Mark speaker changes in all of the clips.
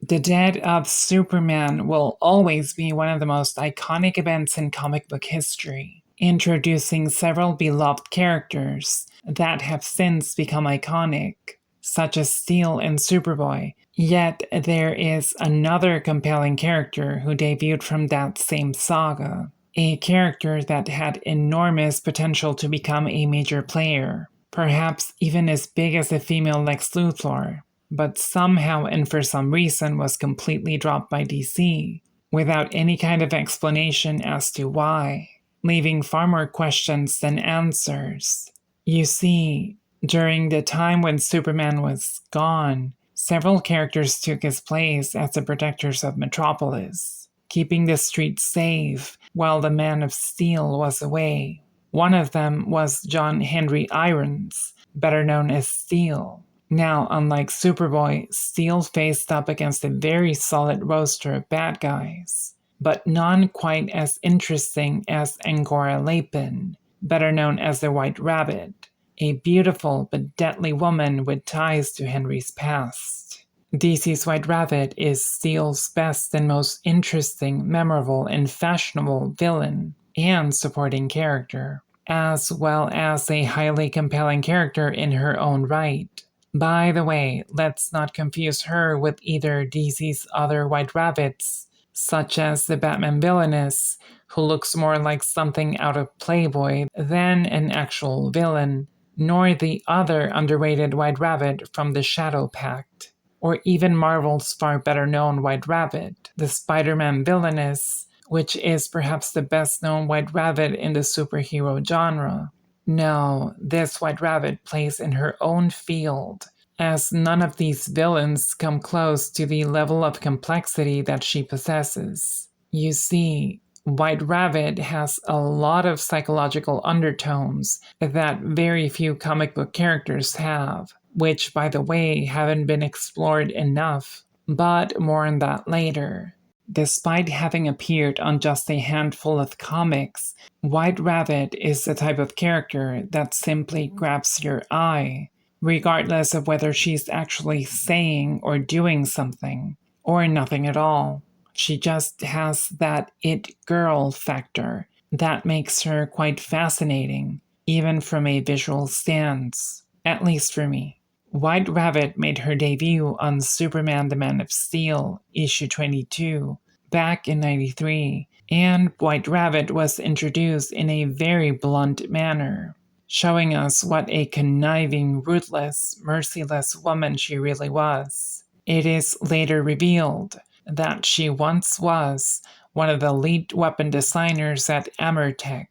Speaker 1: The death of Superman will always be one of the most iconic events in comic book history, introducing several beloved characters that have since become iconic, such as Steel and Superboy. Yet there is another compelling character who debuted from that same saga, a character that had enormous potential to become a major player, perhaps even as big as a female Lex Luthor, but somehow and for some reason was completely dropped by DC, without any kind of explanation as to why, leaving far more questions than answers. You see, during the time when Superman was gone, several characters took his place as the protectors of Metropolis, keeping the streets safe while the Man of Steel was away. One of them was John Henry Irons, better known as Steel. Now, unlike Superboy, Steel faced up against a very solid roster of bad guys, but none quite as interesting as Angora Lapin, better known as the White Rabbit, a beautiful but deadly woman with ties to Henry's past. DC's White Rabbit is Steel's best and most interesting, memorable, and fashionable villain and supporting character, as well as a highly compelling character in her own right. By the way, let's not confuse her with either DC's other White Rabbits, such as the Batman villainess, who looks more like something out of Playboy than an actual villain, nor the other underrated White Rabbit from the Shadow Pact, or even Marvel's far better known White Rabbit, the Spider-Man villainess, which is perhaps the best known White Rabbit in the superhero genre. No, this White Rabbit plays in her own field, as none of these villains come close to the level of complexity that she possesses. You see, White Rabbit has a lot of psychological undertones that very few comic book characters have, which, by the way, haven't been explored enough, but more on that later. Despite having appeared on just a handful of comics, White Rabbit is the type of character that simply grabs your eye, regardless of whether she's actually saying or doing something, or nothing at all. She just has that it girl factor that makes her quite fascinating, even from a visual stance, at least for me. White Rabbit made her debut on Superman the Man of Steel, issue 22, back in '93, and White Rabbit was introduced in a very blunt manner, showing us what a conniving, ruthless, merciless woman she really was. It is later revealed that she once was one of the lead weapon designers at Amertech,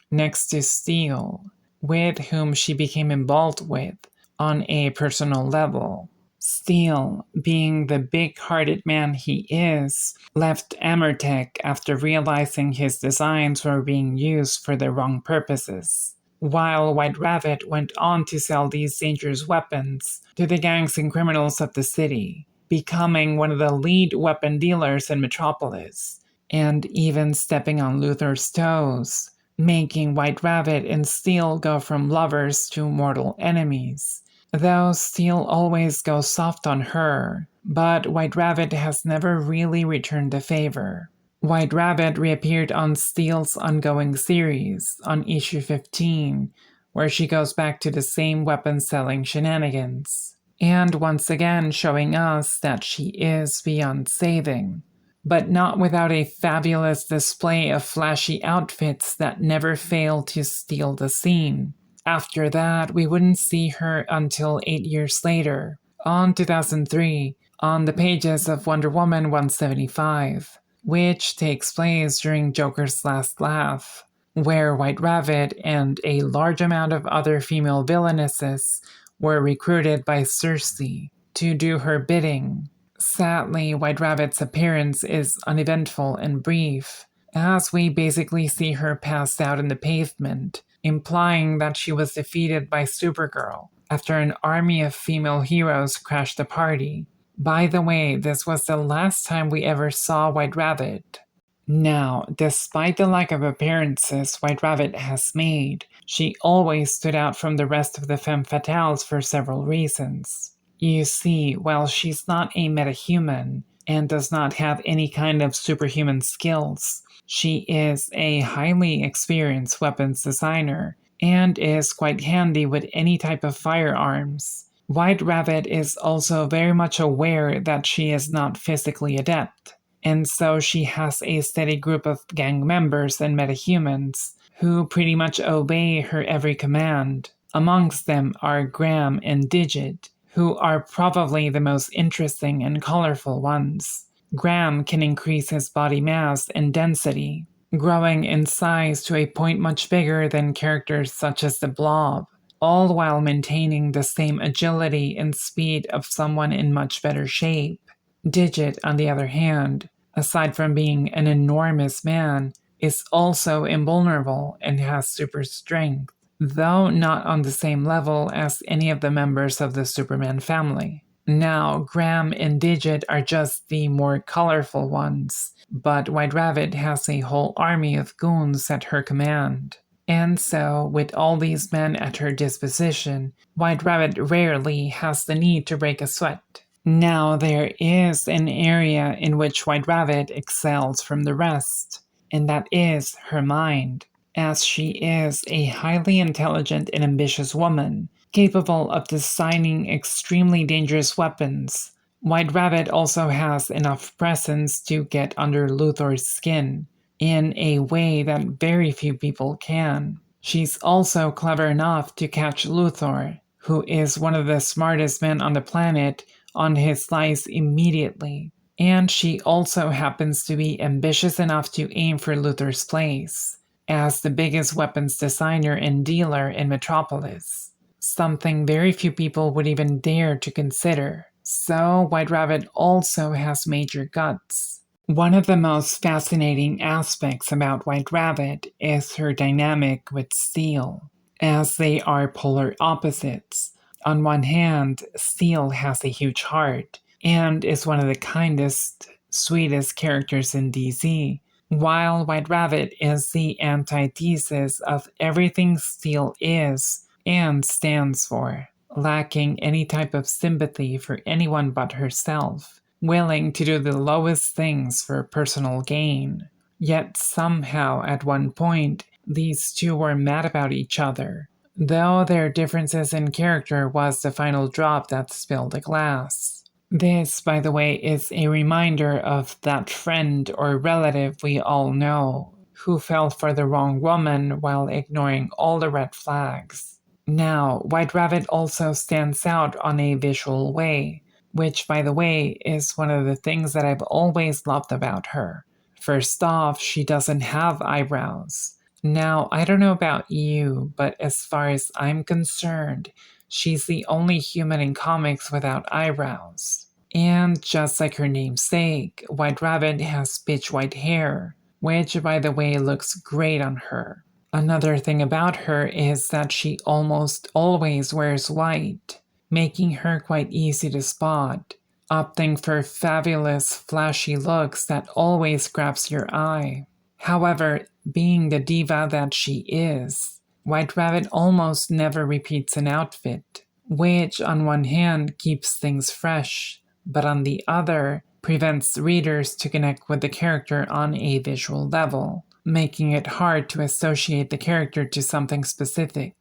Speaker 1: next to Steel, with whom she became involved with on a personal level. Steel, being the big-hearted man he is, left Amertech after realizing his designs were being used for the wrong purposes, while White Rabbit went on to sell these dangerous weapons to the gangs and criminals of the city, becoming one of the lead weapon dealers in Metropolis, and even stepping on Luthor's toes, making White Rabbit and Steel go from lovers to mortal enemies. Though Steel always goes soft on her, but White Rabbit has never really returned the favor. White Rabbit reappeared on Steel's ongoing series on issue 15, where she goes back to the same weapon-selling shenanigans, and once again showing us that she is beyond saving, but not without a fabulous display of flashy outfits that never fail to steal the scene. After that, we wouldn't see her until 8 years later, on 2003, on the pages of Wonder Woman 175, which takes place during Joker's Last Laugh, where White Rabbit and a large amount of other female villainesses were recruited by Cersei to do her bidding. Sadly, White Rabbit's appearance is uneventful and brief, as we basically see her passed out on the pavement, implying that she was defeated by Supergirl after an army of female heroes crashed the party. By the way, this was the last time we ever saw White Rabbit. Now, despite the lack of appearances White Rabbit has made, she always stood out from the rest of the femme fatales for several reasons. You see, while she's not a metahuman, and does not have any kind of superhuman skills. She is a highly experienced weapons designer and is quite handy with any type of firearms. White Rabbit is also very much aware that she is not physically adept, and so she has a steady group of gang members and metahumans who pretty much obey her every command. Amongst them are Graham and Digit, who are probably the most interesting and colorful ones. Graham can increase his body mass and density, growing in size to a point much bigger than characters such as the Blob, all while maintaining the same agility and speed of someone in much better shape. Digit, on the other hand, aside from being an enormous man, is also invulnerable and has super strength, though not on the same level as any of the members of the Superman family. Now, Graham and Digit are just the more colorful ones, but White Rabbit has a whole army of goons at her command. And so, with all these men at her disposition, White Rabbit rarely has the need to break a sweat. Now, there is an area in which White Rabbit excels from the rest, and that is her mind, as she is a highly intelligent and ambitious woman, capable of designing extremely dangerous weapons. White Rabbit also has enough presence to get under Luthor's skin, in a way that very few people can. She's also clever enough to catch Luthor, who is one of the smartest men on the planet, on his lies immediately. And she also happens to be ambitious enough to aim for Luthor's place, as the biggest weapons designer and dealer in Metropolis, something very few people would even dare to consider. So White Rabbit also has major guts. One of the most fascinating aspects about White Rabbit is her dynamic with Steel, as they are polar opposites. On one hand, Steel has a huge heart and is one of the kindest, sweetest characters in DC, while White Rabbit is the antithesis of everything Steel is and stands for, lacking any type of sympathy for anyone but herself, willing to do the lowest things for personal gain. Yet somehow at one point, these two were mad about each other, though their differences in character was the final drop that spilled the glass. This, by the way, is a reminder of that friend or relative we all know, who fell for the wrong woman while ignoring all the red flags. Now, White Rabbit also stands out on a visual way, which, by the way, is one of the things that I've always loved about her. First off, she doesn't have eyebrows. Now, I don't know about you, but as far as I'm concerned, she's the only human in comics without eyebrows. And just like her namesake, White Rabbit has pitch white hair, which, by the way, looks great on her. Another thing about her is that she almost always wears white, making her quite easy to spot, opting for fabulous, flashy looks that always grabs your eye. However, being the diva that she is, White Rabbit almost never repeats an outfit, which on one hand keeps things fresh, but on the other prevents readers to connect with the character on a visual level, making it hard to associate the character to something specific.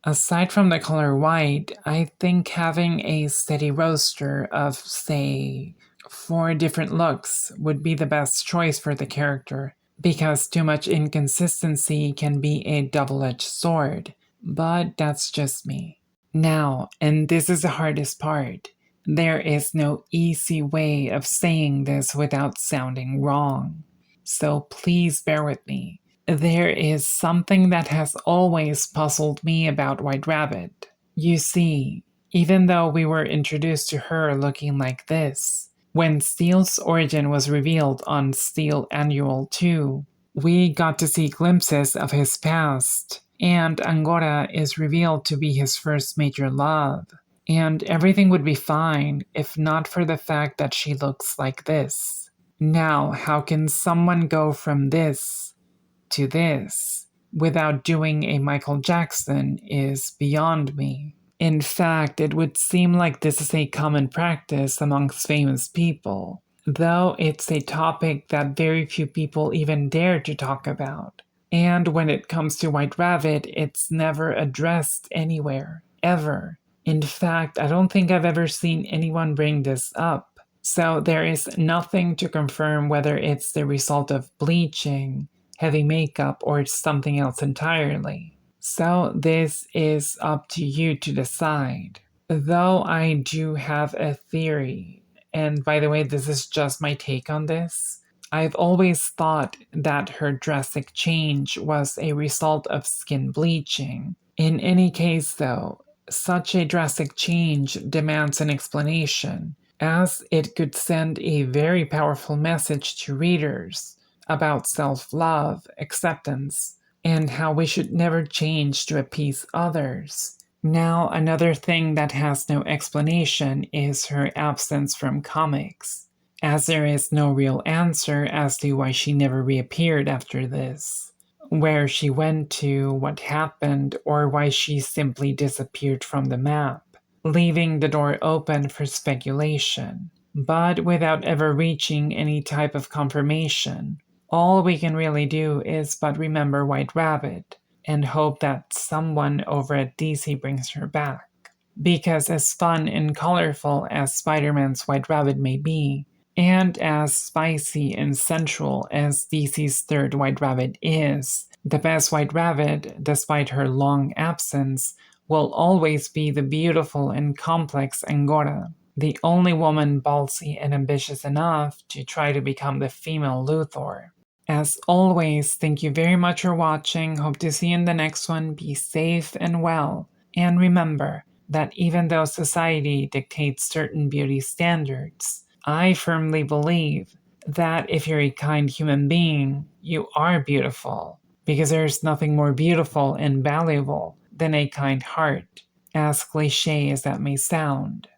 Speaker 1: Aside from the color white, I think having a steady roster of, say, 4 different looks would be the best choice for the character, because too much inconsistency can be a double-edged sword, but that's just me. Now, and this is the hardest part, there is no easy way of saying this without sounding wrong. So please bear with me. There is something that has always puzzled me about White Rabbit. You see, even though we were introduced to her looking like this, when Steel's origin was revealed on Steel Annual 2, we got to see glimpses of his past, and Angora is revealed to be his first major love. And everything would be fine if not for the fact that she looks like this. Now, how can someone go from this to this without doing a Michael Jackson is beyond me. In fact, it would seem like this is a common practice amongst famous people, though it's a topic that very few people even dare to talk about. And when it comes to White Rabbit, it's never addressed anywhere, ever. In fact, I don't think I've ever seen anyone bring this up. So there is nothing to confirm whether it's the result of bleaching, heavy makeup, or it's something else entirely. So this is up to you to decide. Though I do have a theory, and by the way, this is just my take on this. I've always thought that her drastic change was a result of skin bleaching. In any case, though, such a drastic change demands an explanation, as it could send a very powerful message to readers about self love, acceptance, and how we should never change to appease others. Now, another thing that has no explanation is her absence from comics, as there is no real answer as to why she never reappeared after this, where she went to, what happened, or why she simply disappeared from the map, leaving the door open for speculation. But without ever reaching any type of confirmation, all we can really do is but remember White Rabbit and hope that someone over at DC brings her back. Because as fun and colorful as Spider-Man's White Rabbit may be, and as spicy and sensual as DC's third White Rabbit is, the best White Rabbit, despite her long absence, will always be the beautiful and complex Angora, the only woman ballsy and ambitious enough to try to become the female Luthor. As always, thank you very much for watching. Hope to see you in the next one. Be safe and well. And remember that even though society dictates certain beauty standards, I firmly believe that if you're a kind human being, you are beautiful. Because there's nothing more beautiful and valuable than a kind heart, as cliche as that may sound.